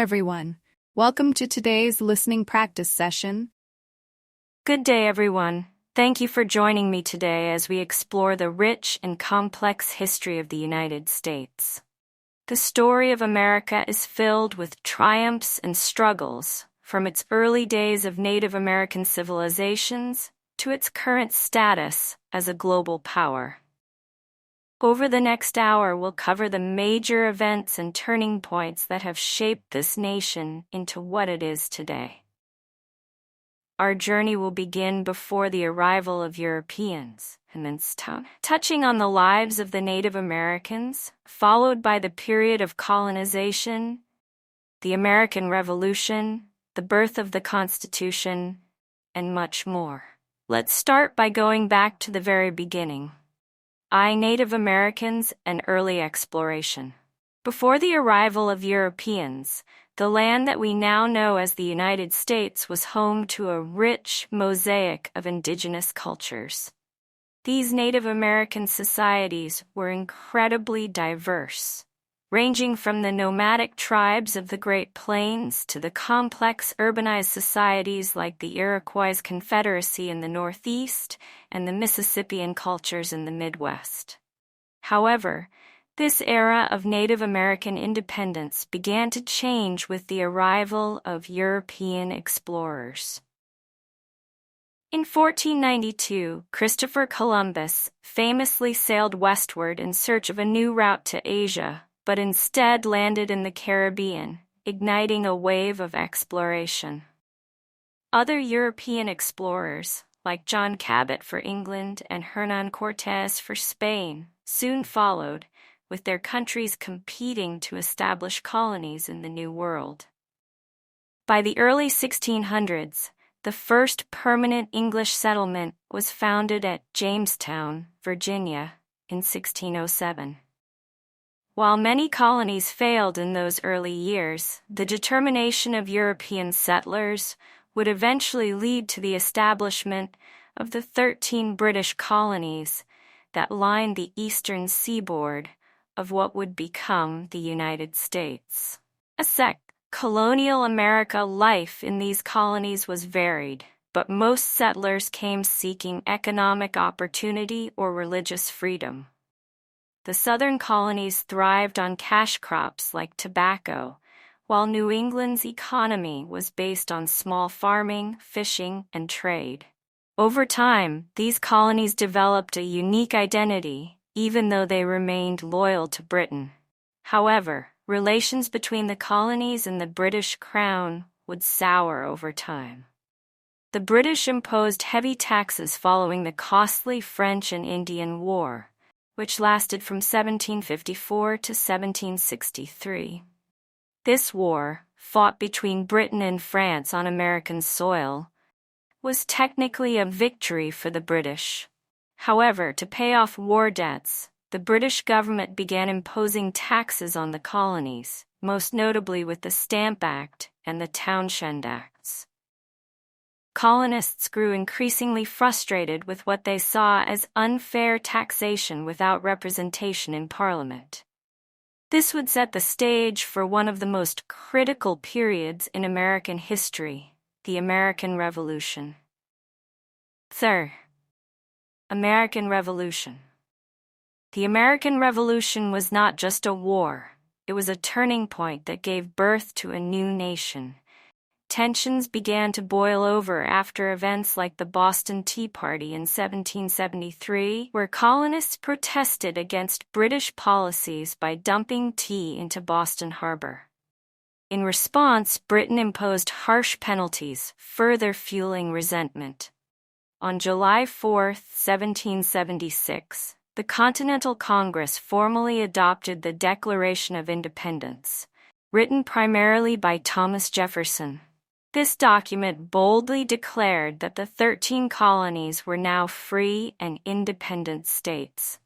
everyone. Welcome to today's listening practice session. Good day, everyone. Thank you for joining me today as we explore the rich and complex history of the United States. The story of America is filled with triumphs and struggles, from its early days of Native American civilizations to its current status as a global power. Over the next hour, we'll cover the major events and turning points that have shaped this nation into what it is today. Our journey will begin before the arrival of Europeans in this town, touching on the lives of the Native Americans, followed by the period of colonization, the American Revolution, the birth of the Constitution, and much more. Let's start by going back to the very beginning. Native Americans and early exploration. Before the arrival of Europeans, the land that we now know as the United States was home to a rich mosaic of indigenous cultures. These Native American societies were incredibly diverse, ranging from the nomadic tribes of the Great Plains to the complex urbanized societies like the Iroquois Confederacy in the Northeast and the Mississippian cultures in the Midwest. However, this era of Native American independence began to change with the arrival of European explorers. In 1492, Christopher Columbus famously sailed westward in search of a new route to Asia, but instead landed in the Caribbean, igniting a wave of exploration. Other European explorers, like John Cabot for England and Hernán Cortés for Spain, soon followed, with their countries competing to establish colonies in the New World. By the early 1600s, the first permanent English settlement was founded at Jamestown, Virginia, in 1607. While many colonies failed in those early years, the determination of European settlers would eventually lead to the establishment of the 13 British colonies that lined the eastern seaboard of what would become the United States. Colonial America life in these colonies was varied, but most settlers came seeking economic opportunity or religious freedom. The southern colonies thrived on cash crops like tobacco, while New England's economy was based on small farming, fishing, and trade. Over time, these colonies developed a unique identity, even though they remained loyal to Britain. However, relations between the colonies and the British Crown would sour over time. The British imposed heavy taxes following the costly French and Indian War, which lasted from 1754 to 1763. This war, fought between Britain and France on American soil, was technically a victory for the British. However, to pay off war debts, the British government began imposing taxes on the colonies, most notably with the Stamp Act and the Townshend Acts. Colonists grew increasingly frustrated with what they saw as unfair taxation without representation in Parliament. This would set the stage for one of the most critical periods in American history, the American Revolution. American Revolution. The American Revolution was not just a war, it was a turning point that gave birth to a new nation. Tensions began to boil over after events like the Boston Tea Party in 1773, where colonists protested against British policies by dumping tea into Boston Harbor. In response, Britain imposed harsh penalties, further fueling resentment. On July 4, 1776, the Continental Congress formally adopted the Declaration of Independence, written primarily by Thomas Jefferson. This document boldly declared that the 13 colonies were now free and independent states.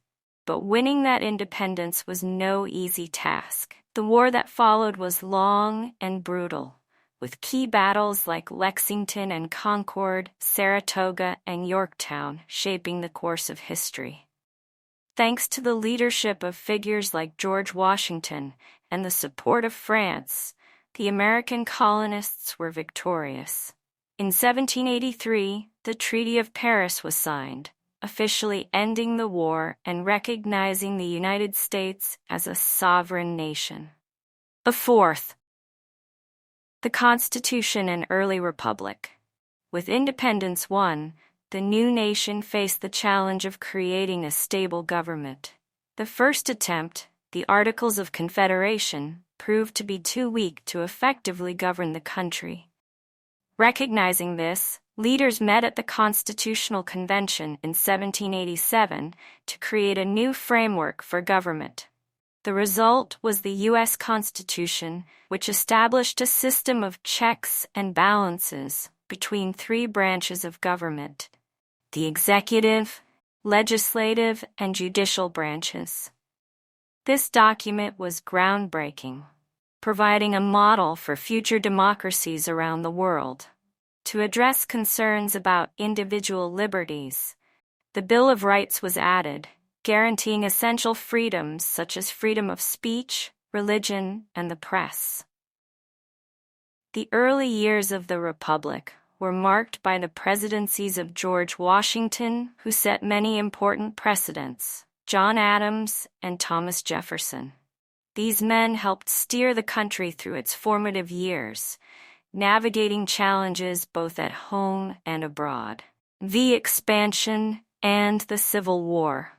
But winning that independence was no easy task. The war that followed was long and brutal, with key battles like Lexington and Concord, Saratoga and Yorktown shaping the course of history. Thanks to the leadership of figures like George Washington and the support of France, the American colonists were victorious. In 1783, the Treaty of Paris was signed, officially ending the war and recognizing the United States as a sovereign nation. The fourth, the Constitution and early republic. With independence won, the new nation faced the challenge of creating a stable government. The first attempt, the Articles of Confederation, proved to be too weak to effectively govern the country. Recognizing this, leaders met at the Constitutional Convention in 1787 to create a new framework for government. The result was the U.S. Constitution, which established a system of checks and balances between three branches of government: the executive, legislative, and judicial branches. This document was groundbreaking, providing a model for future democracies around the world. To address concerns about individual liberties, the Bill of Rights was added, guaranteeing essential freedoms such as freedom of speech, religion, and the press. The early years of the Republic were marked by the presidencies of George Washington, who set many important precedents, John Adams, and Thomas Jefferson. These men helped steer the country through its formative years, navigating challenges both at home and abroad. The expansion and the Civil War.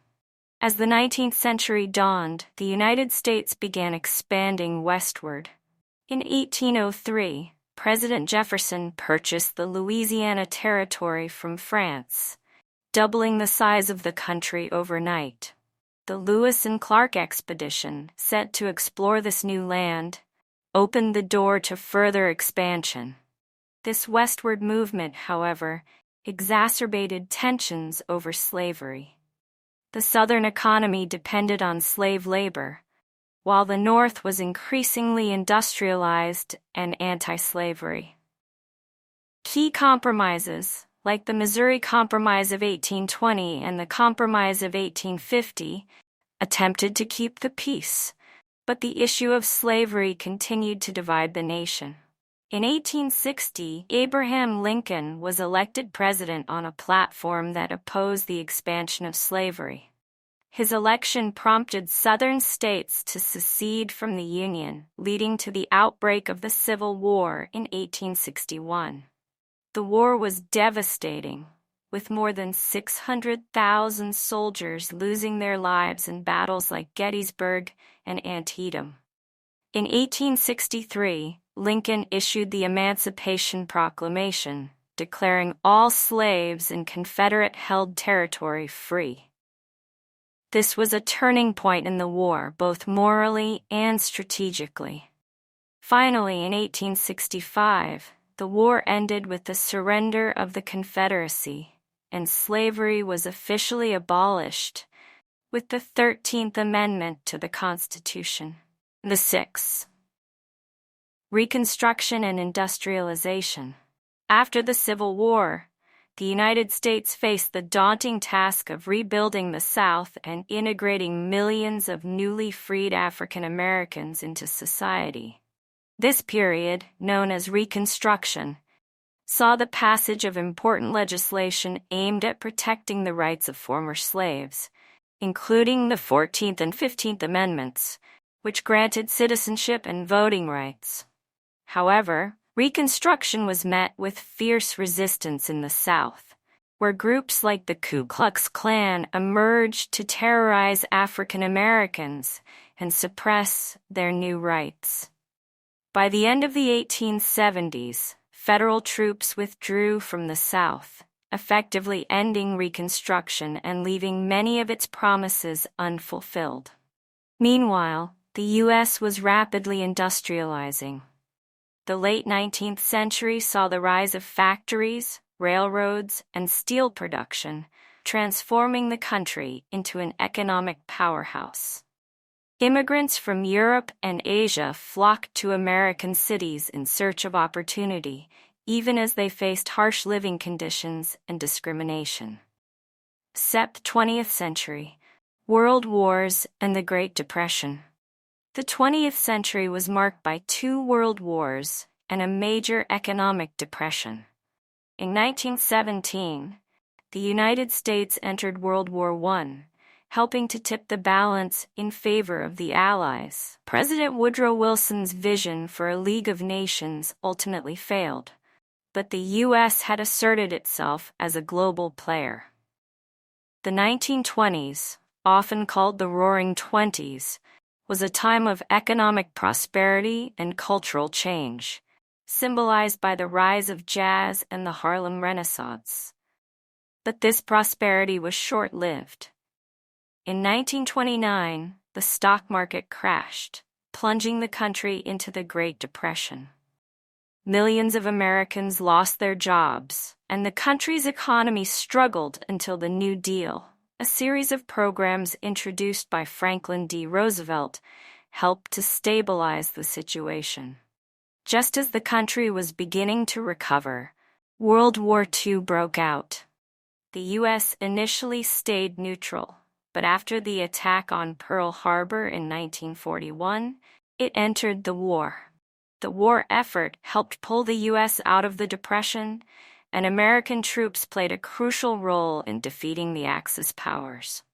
As the 19th century dawned, the United States began expanding westward. In 1803, President Jefferson purchased the Louisiana Territory from France, doubling the size of the country overnight. The Lewis and Clark expedition, set to explore this new land, opened the door to further expansion. This westward movement, however, exacerbated tensions over slavery. The Southern economy depended on slave labor, while the North was increasingly industrialized and anti-slavery. Key compromises, like the Missouri Compromise of 1820 and the Compromise of 1850, attempted to keep the peace, but the issue of slavery continued to divide the nation. In 1860, Abraham Lincoln was elected president on a platform that opposed the expansion of slavery. His election prompted Southern states to secede from the Union, leading to the outbreak of the Civil War in 1861. The war was devastating, with more than 600,000 soldiers losing their lives in battles like Gettysburg and Antietam. In 1863, Lincoln issued the Emancipation Proclamation, declaring all slaves in Confederate-held territory free. This was a turning point in the war, both morally and strategically. Finally, in 1865, the war ended with the surrender of the Confederacy, and slavery was officially abolished with the 13th Amendment to the Constitution. The sixth, Reconstruction and industrialization. After the Civil War, the United States faced the daunting task of rebuilding the South and integrating millions of newly freed African Americans into society. This period, known as Reconstruction, saw the passage of important legislation aimed at protecting the rights of former slaves, including the 14th and 15th Amendments, which granted citizenship and voting rights. However, Reconstruction was met with fierce resistance in the South, where groups like the Ku Klux Klan emerged to terrorize African Americans and suppress their new rights. By the end of the 1870s, federal troops withdrew from the South, effectively ending Reconstruction and leaving many of its promises unfulfilled. Meanwhile, the U.S. was rapidly industrializing. The late 19th century saw the rise of factories, railroads, and steel production, transforming the country into an economic powerhouse. Immigrants from Europe and Asia flocked to American cities in search of opportunity, even as they faced harsh living conditions and discrimination. 20th century, World Wars and the Great Depression. The 20th century was marked by 2 world wars and a major economic depression. In 1917, the United States entered World War I, helping to tip the balance in favor of the Allies. President Woodrow Wilson's vision for a League of Nations ultimately failed, but the U.S. had asserted itself as a global player. The 1920s, often called the Roaring Twenties, was a time of economic prosperity and cultural change, symbolized by the rise of jazz and the Harlem Renaissance. But this prosperity was short-lived. In 1929, the stock market crashed, plunging the country into the Great Depression. Millions of Americans lost their jobs, and the country's economy struggled until the New Deal, a series of programs introduced by Franklin D. Roosevelt, helped to stabilize the situation. Just as the country was beginning to recover, World War II broke out. The U.S. initially stayed neutral, but after the attack on Pearl Harbor in 1941, it entered the war. The war effort helped pull the U.S. out of the Depression, and American troops played a crucial role in defeating the Axis powers.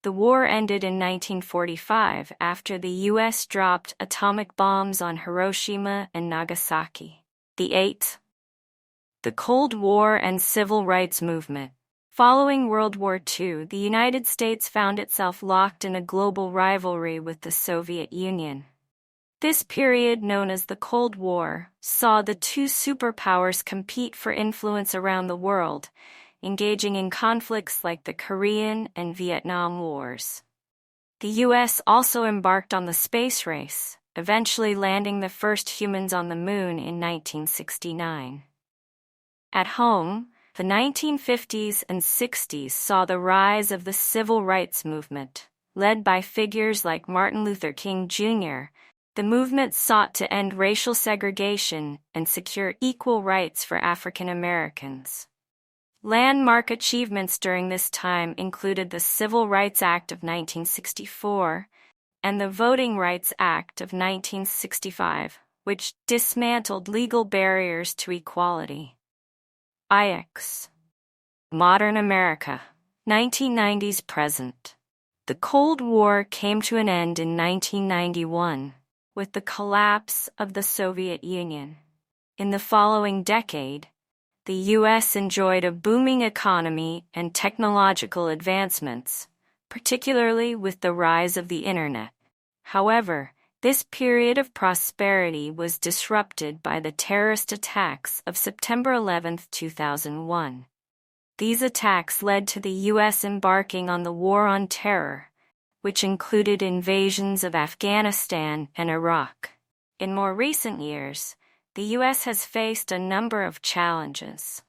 The war ended in 1945 after the U.S. dropped atomic bombs on Hiroshima and Nagasaki. The Cold War and Civil Rights Movement. Following World War II, the United States found itself locked in a global rivalry with the Soviet Union. This period, known as the Cold War, saw the 2 superpowers compete for influence around the world, engaging in conflicts like the Korean and Vietnam Wars. The U.S. also embarked on the space race, eventually landing the first humans on the moon in 1969. At home, the 1950s and 60s saw the rise of the civil rights movement, led by figures like Martin Luther King Jr. The movement sought to end racial segregation and secure equal rights for African Americans. Landmark achievements during this time included the Civil Rights Act of 1964 and the Voting Rights Act of 1965, which dismantled legal barriers to equality. Modern America, 1990s present. The Cold War came to an end in 1991 with the collapse of the Soviet Union. In the following decade, the U.S. enjoyed a booming economy and technological advancements, particularly with the rise of the Internet. However, this period of prosperity was disrupted by the terrorist attacks of September 11, 2001. These attacks led to the U.S. embarking on the War on Terror, which included invasions of Afghanistan and Iraq. In more recent years, the U.S. has faced a number of challenges.